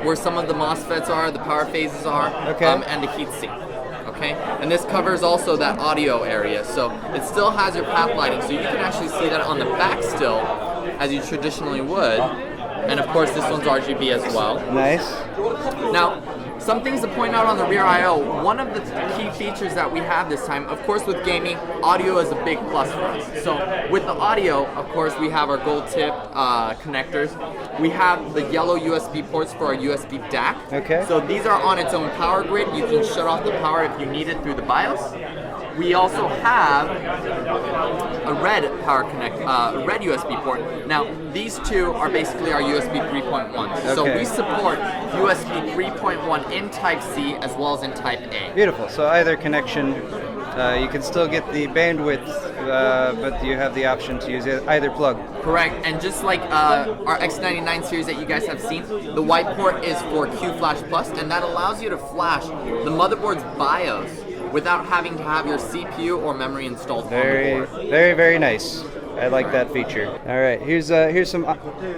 where some of the MOSFETs are, the power phases are, okay. And the heat sink. Okay, and this covers also that audio area, so it still has your path lighting, so you can actually see that on the back still, as you traditionally would. And of course, this one's RGB as well. Nice. Now, some things to point out on the rear I/O. One of the key features that we have this time, of course with gaming, audio is a big plus for us. So with the audio, of course, we have our gold tip connectors. We have the yellow USB ports for our USB DAC. Okay. So these are on its own power grid. You can shut off the power if you need it through the BIOS. We also have a red red USB port. Now, these two are basically our USB 3.1s. Okay. So we support USB 3.1 in Type C as well as in Type A. Beautiful. So either connection, you can still get the bandwidth, but you have the option to use either plug. Correct, and just like our X99 series that you guys have seen, the white port is for Q Flash Plus, and that allows you to flash the motherboard's BIOS without having to have your CPU or memory installed. Very, very, very nice. I like that feature. All right, here's some.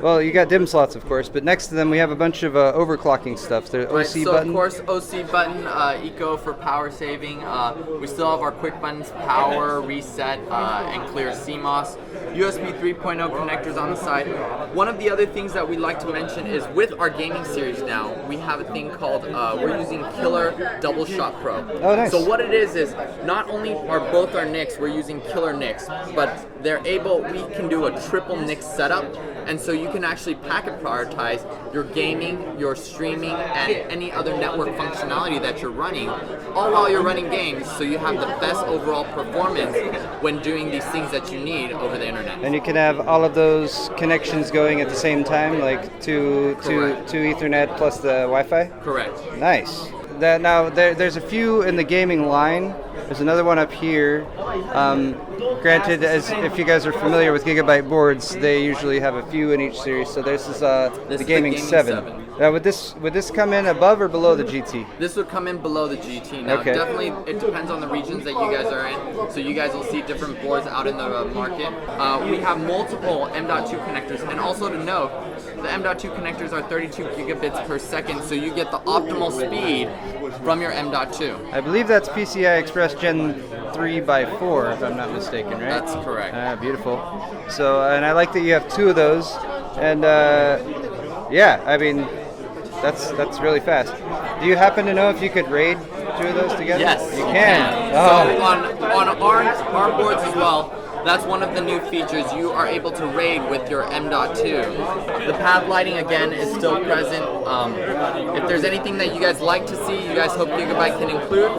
Well, you got DIMM slots, of course, but next to them we have a bunch of overclocking stuff. The Right, OC so button. of course, OC button, eco for power saving. We still have our quick buttons, power, reset, and clear CMOS. USB 3.0 connectors on the side. One of the other things that we like to mention is with our gaming series now, we have a thing called, we're using Killer Double Shot Pro. Oh, nice. So what it is not only are both our NICs, we're using Killer NICs, but we can do a triple NIC setup, and so you can actually packet prioritize your gaming, your streaming, and any other network functionality that you're running, all while you're running games, so you have the best overall performance when doing these things that you need over the internet. And you can have all of those connections going at the same time, like two Ethernet plus the Wi-Fi? Correct. Nice. Now, there's a few in the gaming line. There's another one up here. Granted, as if you guys are familiar with Gigabyte boards, they usually have a few in each series. So this is the Gaming 7. Now, would this come in above or below the GT? This would come in below the GT. Now, Okay. definitely, it depends on the regions that you guys are in. So you guys will see different boards out in the market. We have multiple M.2 connectors, and also to note, the M.2 connectors are 32 gigabits per second, so you get the optimal speed from your M.2. I believe that's PCI Express Gen 3x4, if I'm not mistaken, right? That's correct. Beautiful. So, and I like that you have two of those, and yeah, I mean, that's really fast. Do you happen to know if you could RAID two of those together? Yes, you can. So on our boards as well, that's one of the new features. You are able to RAID with your M.2. The path lighting again is still present. If there's anything that you guys like to see, you guys hope Gigabyte can include.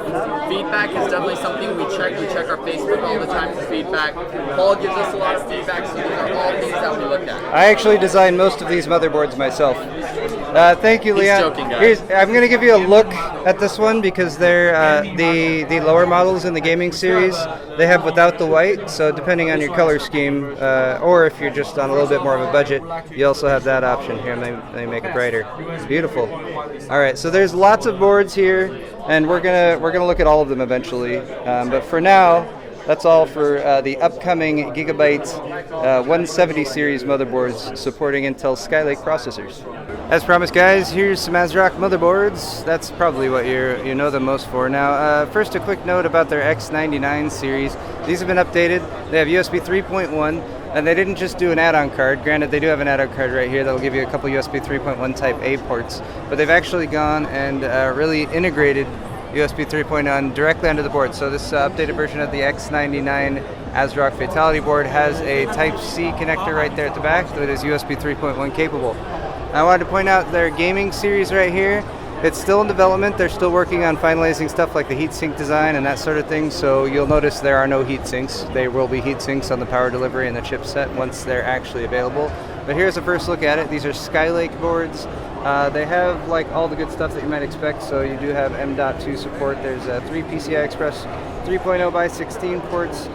Feedback is definitely something we check. We check our Facebook all the time for feedback. Paul gives us a lot of feedback, so these are all things that we look at. I actually designed most of these motherboards myself. Thank you, Leon. He's joking, guys. I'm going to give you a look at this one because they're the lower models in the gaming series. They have without the white, so depending on your color scheme, or if you're just on a little bit more of a budget, you also have that option here, and they make it brighter. It's beautiful. All right, so there's lots of boards here, and we're gonna look at all of them eventually. But for now, that's all for the upcoming Gigabyte 170 series motherboards supporting Intel Skylake processors. As promised, guys, here's some ASROCK motherboards. That's probably what you know them most for. Now, first a quick note about their X99 series. These have been updated. They have USB 3.1, and they didn't just do an add-on card. Granted, they do have an add-on card right here that'll give you a couple USB 3.1 Type A ports, but they've actually gone and really integrated USB 3.0 directly onto the board. So this updated version of the X99 ASROCK Fatality board has a Type C connector right there at the back that is USB 3.1 capable. I wanted to point out their gaming series right here. It's still in development. They're still working on finalizing stuff like the heatsink design and that sort of thing. So you'll notice there are no heat sinks. There will be heat sinks on the power delivery and the chipset once they're actually available. But here's a first look at it. These are Skylake boards. They have like all the good stuff that you might expect. So you do have M.2 support. There's 3 PCI Express 3.0x16 ports.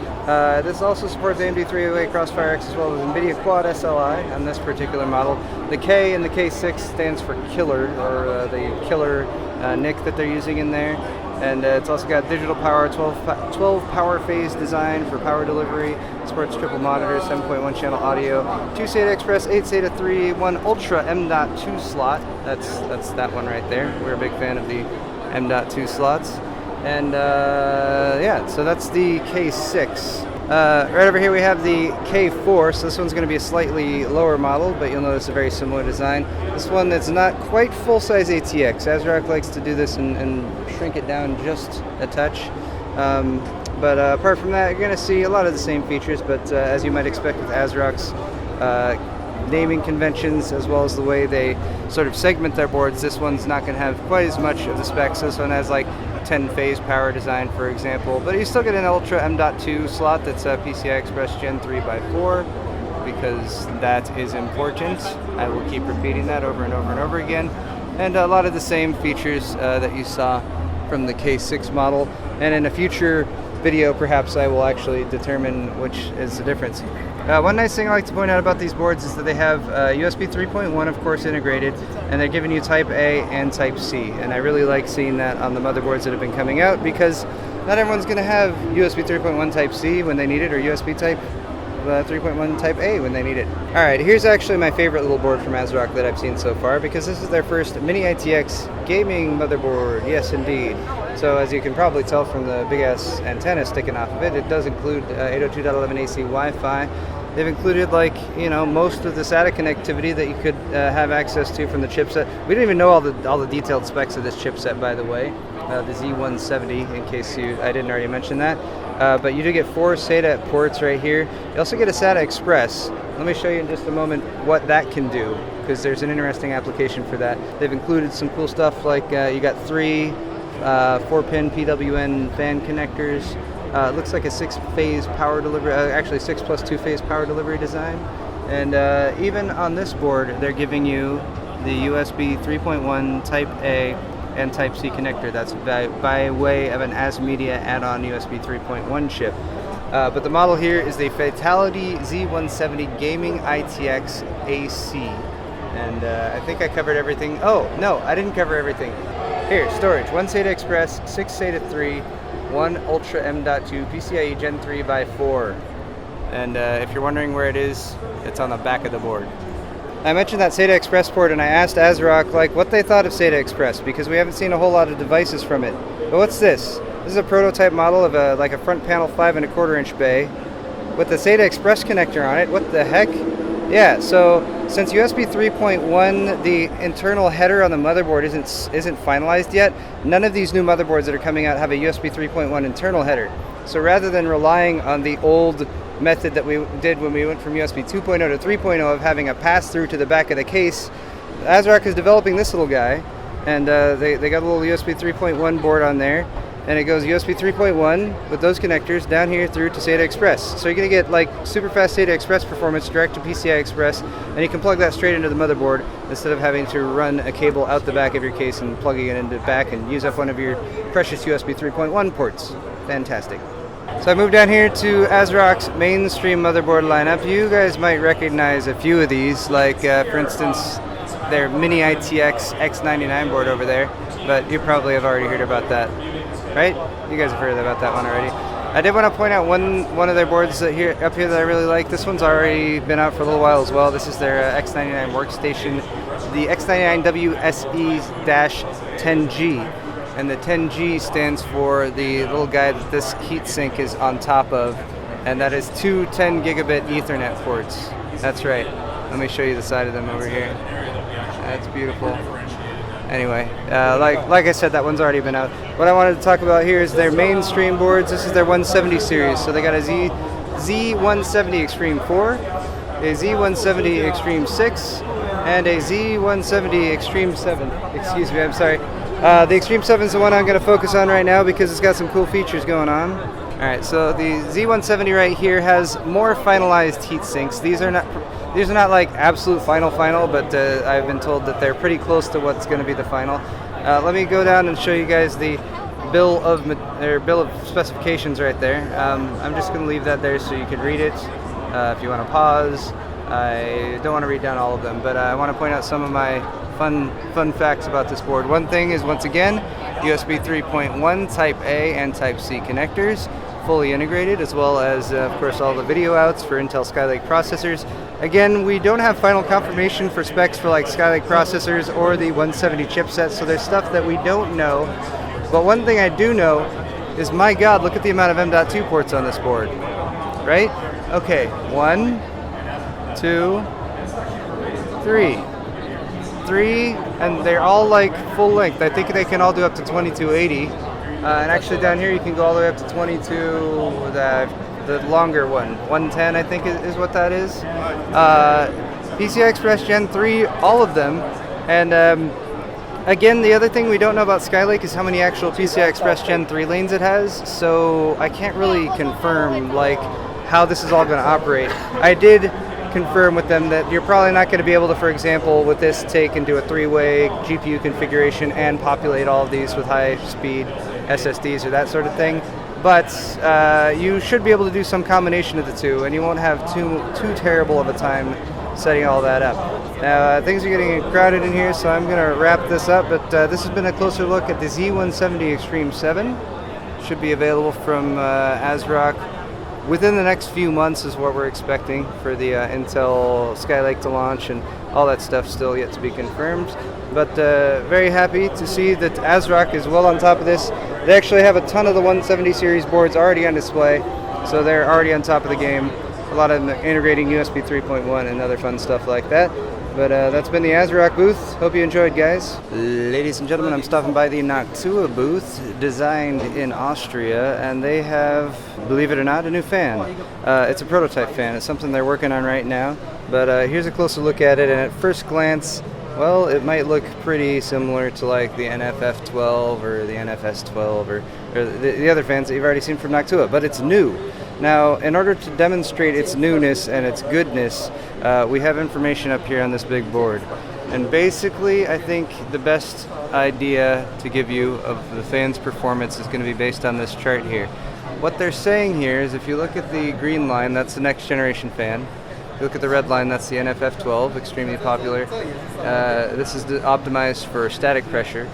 This also supports AMD 308 Crossfire X as well as NVIDIA Quad SLI on this particular model. The K in the K6 stands for Killer, or the Killer NIC that they're using in there. And it's also got digital power, 12 power phase design for power delivery. Supports triple monitors, 7.1 channel audio, 2 SATA Express, 8 SATA 3, 1 Ultra M.2 slot. That's that one right there. We're a big fan of the M.2 slots. And yeah, so that's the K6. Right over here we have the K4, so this one's going to be a slightly lower model, but you'll notice a very similar design. This one that's not quite full-size ATX. ASROCK likes to do this and shrink it down just a touch. But apart from that, you're going to see a lot of the same features, but as you might expect with ASROCK's naming conventions, as well as the way they sort of segment their boards, this one's not going to have quite as much of the specs. This one has like 10-phase power design, for example, but you still get an Ultra M.2 slot that's PCI Express Gen 3x4, because that is important. I will keep repeating that over and over and over again. And a lot of the same features that you saw from the K6 model. And in a future video, perhaps I will actually determine which is the difference. One nice thing I like to point out about these boards is that they have USB 3.1, of course, integrated, and they're giving you Type A and Type C. And I really like seeing that on the motherboards that have been coming out, because not everyone's going to have USB 3.1 Type C when they need it, or USB Type 3.1 Type A when they need it. Alright, here's actually my favorite little board from ASROCK that I've seen so far, because this is their first Mini ITX gaming motherboard. Yes, indeed. So as you can probably tell from the big ass antenna sticking off of it, it does include 802.11ac Wi-Fi. They've included, like, you know, most of the SATA connectivity that you could have access to from the chipset. We don't even know all the detailed specs of this chipset, by the way. The Z170, in case I didn't already mention that. But you do get 4 SATA ports right here. You also get a SATA Express. Let me show you in just a moment what that can do, because there's an interesting application for that. They've included some cool stuff, like you got 3 4-pin PWM fan connectors. It looks like a 6-phase power delivery, actually 6 plus 2-phase power delivery design. And even on this board, they're giving you the USB 3.1 Type A and Type C connector. That's by way of an ASMedia add-on USB 3.1 chip. But the model here is the Fatality Z170 Gaming ITX AC. And I think I covered everything. Oh, no, I didn't cover everything. Here, storage, 1 SATA Express, 6 SATA 3, 1 Ultra M.2 PCIe Gen 3x4. And if you're wondering where it is, it's on the back of the board. I mentioned that SATA Express port, and I asked ASROCK like what they thought of SATA Express, because we haven't seen a whole lot of devices from it. But what's this? This is a prototype model of a front panel 5¼ inch bay with the SATA Express connector on it. What the heck? Yeah, so since USB 3.1, the internal header on the motherboard isn't finalized yet, none of these new motherboards that are coming out have a USB 3.1 internal header. So rather than relying on the old method that we did when we went from USB 2.0 to 3.0 of having a pass-through to the back of the case, ASROCK is developing this little guy, and they got a little USB 3.1 board on there, and it goes USB 3.1 with those connectors down here through to SATA Express. So you're going to get like super fast SATA Express performance direct to PCI Express, and you can plug that straight into the motherboard instead of having to run a cable out the back of your case and plugging it into the back and use up one of your precious USB 3.1 ports. Fantastic. So I moved down here to ASROCK's mainstream motherboard lineup. You guys might recognize a few of these, like for instance their Mini ITX X99 board over there, but you probably have already heard about that. Right? You guys have heard about that one already. I did want to point out one of their boards up here that I really like. This one's already been out for a little while as well. This is their X99 workstation, the X99 WSE-10G. And the 10G stands for the little guy that this heatsink is on top of, and that is 2 10 gigabit Ethernet ports. That's right. Let me show you the side of them over here. That's beautiful. Anyway, like I said, that one's already been out. What I wanted to talk about here is their mainstream boards. This is their 170 series. So they got a Z170 Extreme 4, a Z170 Extreme 6, and a Z170 Extreme 7. Excuse me, I'm sorry. The Extreme 7 is the one I'm going to focus on right now because it's got some cool features going on. Alright, so the Z170 right here has more finalized heat sinks. These are not like absolute final, but I've been told that they're pretty close to what's going to be the final. Let me go down and show you guys the bill of specifications right there. I'm just going to leave that there so you can read it. If you want to pause, I don't want to read down all of them, but I want to point out some of my fun facts about this board. One thing is, once again, USB 3.1 Type A and Type C connectors, fully integrated, as well as, of course, all the video outs for Intel Skylake processors. Again, we don't have final confirmation for specs for like Skylake processors or the 170 chipset, so there's stuff that we don't know. But one thing I do know is, my God, look at the amount of M.2 ports on this board. right? Okay, 1, 2, 3. 3, and they're all like full length. I think they can all do up to 2280. And actually down here you can go all the way up to 22, the longer one, 110 I think is what that is. PCI Express Gen 3, all of them. And again, the other thing we don't know about Skylake is how many actual PCI Express Gen 3 lanes it has, so I can't really confirm like how this is all going to operate. I did confirm with them that you're probably not going to be able to, for example, with this take and do a 3-way GPU configuration and populate all of these with high-speed SSDs or that sort of thing. But you should be able to do some combination of the two, and you won't have too terrible of a time setting all that up. Now, things are getting crowded in here, so I'm going to wrap this up, but this has been a closer look at the Z170 Extreme 7. Should be available from ASROCK within the next few months is what we're expecting for the Intel Skylake to launch, and all that stuff still yet to be confirmed. But very happy to see that ASROCK is well on top of this. They actually have a ton of the 170 series boards already on display, so they're already on top of the game. A lot of them integrating USB 3.1 and other fun stuff like that. But that's been the ASROCK booth. Hope you enjoyed, guys. Ladies and gentlemen, I'm stopping by the NOCTUA booth, designed in Austria, and they have, believe it or not, a new fan. It's a prototype fan. It's something they're working on right now. But here's a closer look at it, and at first glance, well, it might look pretty similar to like the NFF12 or the NFS12 or the other fans that you've already seen from NOCTUA, but it's new. Now, in order to demonstrate its newness and its goodness, we have information up here on this big board. And basically, I think the best idea to give you of the fan's performance is going to be based on this chart here. What they're saying here is if you look at the green line, that's the next generation fan. If you look at the red line, that's the NFF12, extremely popular. This is optimized for static pressure.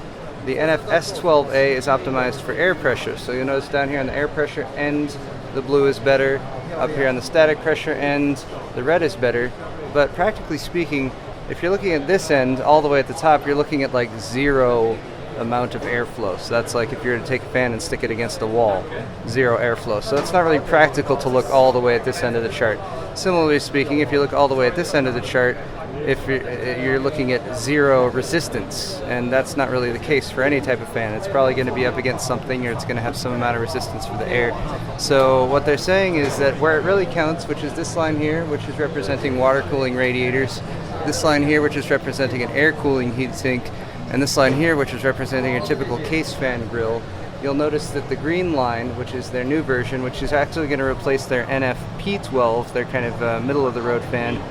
The NFS12A is optimized for air pressure. So you'll notice down here on the air pressure end, the blue is better. Up here on the static pressure end, the red is better. But practically speaking, if you're looking at this end, all the way at the top, you're looking at like 0 amount of airflow. So that's like if you were to take a fan and stick it against a wall, 0 airflow. So it's not really practical to look all the way at this end of the chart. Similarly speaking, if you look all the way at this end of the chart, if you're looking at 0 resistance, and that's not really the case for any type of fan. It's probably going to be up against something, or it's going to have some amount of resistance for the air. So what they're saying is that where it really counts, which is this line here, which is representing water cooling radiators, this line here, which is representing an air cooling heatsink, and this line here, which is representing a typical case fan grill, you'll notice that the green line, which is their new version, which is actually going to replace their NFP12, their kind of middle-of-the-road fan,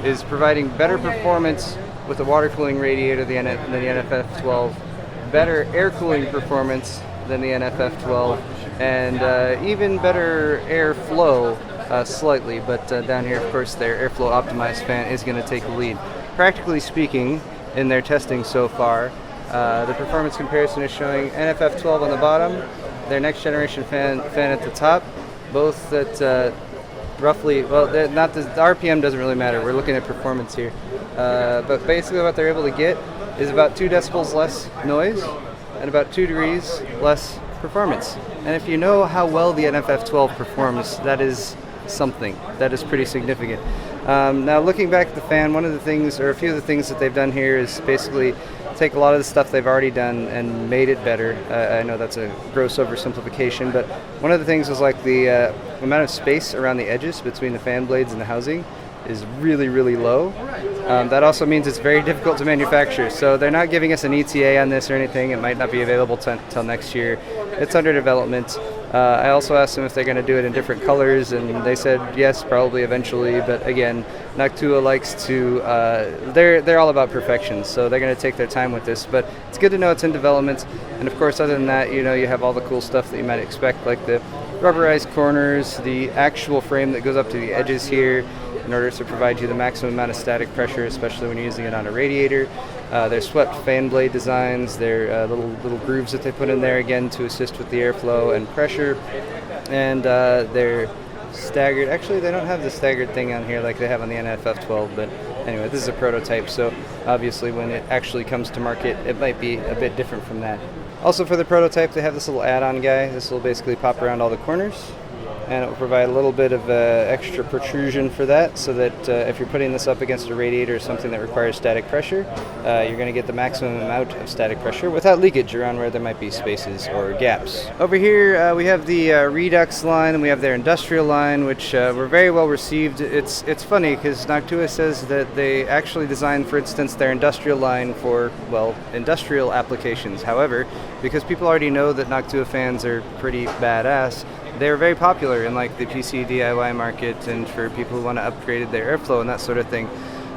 is providing better performance with the water cooling radiator than the NFF12, better air cooling performance than the NFF12, and even better air flow slightly, but down here, of course, their airflow optimized fan is going to take the lead. Practically speaking, in their testing so far, the performance comparison is showing NFF12 on the bottom, their next generation fan at the top, both at roughly, well, not the RPM doesn't really matter. We're looking at performance here. But basically what they're able to get is about 2 decibels less noise and about 2 degrees less performance. And if you know how well the NFF12 performs, that is something. That is pretty significant. Now looking back at the fan, one of the things, or a few of the things that they've done here is basically take a lot of the stuff they've already done and made it better. I know that's a gross oversimplification, but one of the things was like the amount of space around the edges between the fan blades and the housing is really, really low. That also means it's very difficult to manufacture. So they're not giving us an ETA on this or anything. It might not be available till next year. It's under development. I also asked them if they're going to do it in different colors, and they said yes, probably eventually. But again, NOCTUA likes to, they're all about perfection, so they're going to take their time with this. But it's good to know it's in development. And of course, other than that, you know, you have all the cool stuff that you might expect, like the rubberized corners, the actual frame that goes up to the edges here in order to provide you the maximum amount of static pressure, especially when you're using it on a radiator. Their swept fan blade designs, their little grooves that they put in there, again, to assist with the airflow and pressure. And their staggered, actually they don't have the staggered thing on here like they have on the NFF12, but anyway, this is a prototype, so obviously when it actually comes to market, it might be a bit different from that. Also for the prototype, they have this little add-on guy. This will basically pop around all the corners, and it will provide a little bit of extra protrusion for that, so that if you're putting this up against a radiator or something that requires static pressure, you're going to get the maximum amount of static pressure without leakage around where there might be spaces or gaps. Over here we have the Redux line, and we have their industrial line, which were very well received. It's funny because NOCTUA says that they actually designed, for instance, their industrial line for, well, industrial applications. However, because people already know that NOCTUA fans are pretty badass, they're very popular in like the PC DIY market and for people who want to upgrade their airflow and that sort of thing.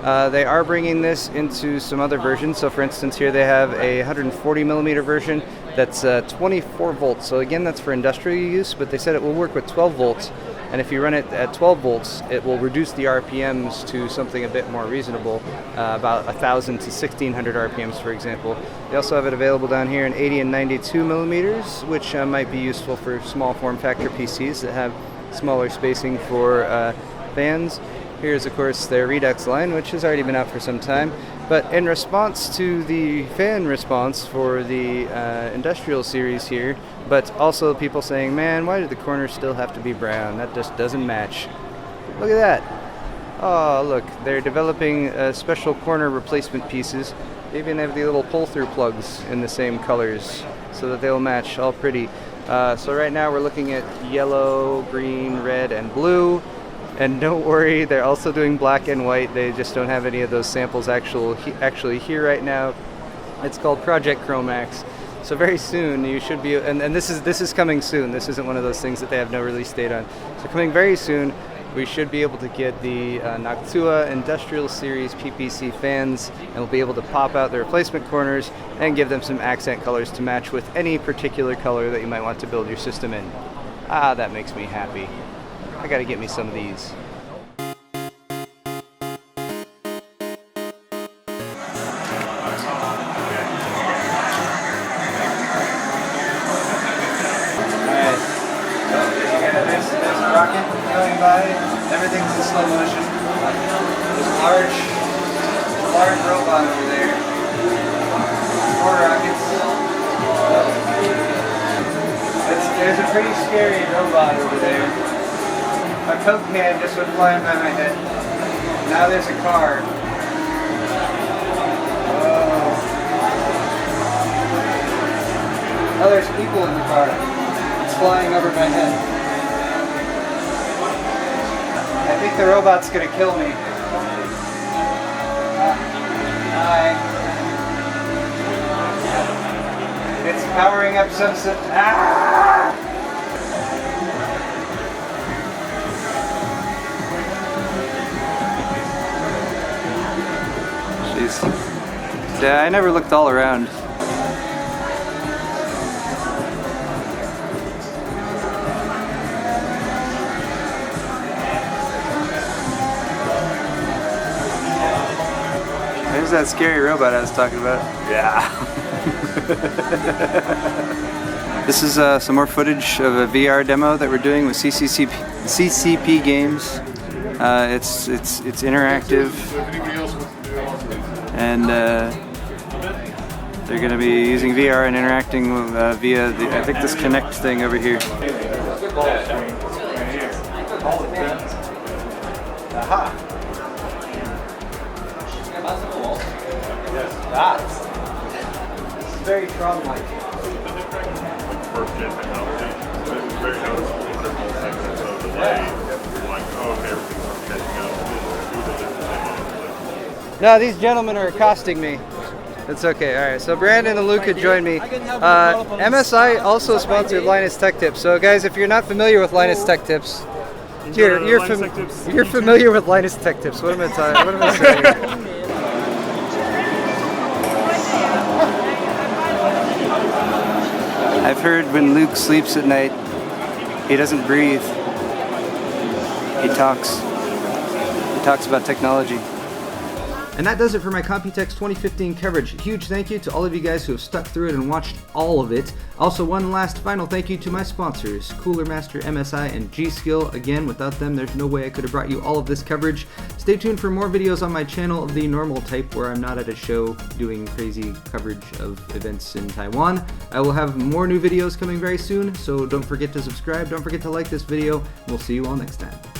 They are bringing this into some other versions. So for instance, here they have a 140 millimeter version that's 24 volts. So again, that's for industrial use, but they said it will work with 12 volts. And if you run it at 12 volts, it will reduce the RPMs to something a bit more reasonable, about 1,000 to 1,600 RPMs, for example. They also have it available down here in 80 and 92 millimeters, which might be useful for small form factor PCs that have smaller spacing for fans. Here's, of course, their Redux line, which has already been out for some time. But in response to the fan response for the industrial series here, but also people saying, man, why do the corners still have to be brown? That just doesn't match. Look at that. Oh, look, they're developing special corner replacement pieces. They even have the little pull-through plugs in the same colors so that they'll match, all pretty. So right now we're looking at yellow, green, red, and blue. And don't worry, they're also doing black and white. They just don't have any of those samples actually here right now. It's called Project Chromax. So very soon you should be, and this is coming soon. This isn't one of those things that they have no release date on. So coming very soon, we should be able to get the NOCTUA Industrial Series PPC fans, and we'll be able to pop out the replacement corners and give them some accent colors to match with any particular color that you might want to build your system in. Ah, that makes me happy. I gotta get me some of these. Alright. There's a rocket going by. Everything's in slow motion. There's a large robot over there. 4 rockets. There's a pretty scary robot over there. A Coke can just went flying by my head. Now there's a car. Oh, there's people in the car. It's flying over my head. I think the robot's gonna kill me. Hi. It's powering up some... Ah! Yeah, I never looked all around. There's that scary robot I was talking about. Yeah. This is some more footage of a VR demo that we're doing with CCP Games. It's interactive. And they're going to be using VR and interacting via I think this Connect thing over here. Aha! This is very Tron-like. First gen technology, so it was very noticeable in the whole segment of the delay. Like, oh, okay, everything's catching up. No, these gentlemen are accosting me. It's okay. All right. So Brandon and Luca joined me. MSI also sponsored Linus Tech Tips. So guys, if you're not familiar with Linus Tech Tips, you're familiar with Linus Tech Tips. What am I saying? I've heard when Luke sleeps at night, he doesn't breathe. He talks. He talks about technology. And that does it for my Computex 2015 coverage. Huge thank you to all of you guys who have stuck through it and watched all of it. Also, one last final thank you to my sponsors, Cooler Master MSI and G.Skill. Again, without them, there's no way I could have brought you all of this coverage. Stay tuned for more videos on my channel of the normal type where I'm not at a show doing crazy coverage of events in Taiwan. I will have more new videos coming very soon, so don't forget to subscribe, don't forget to like this video, and we'll see you all next time.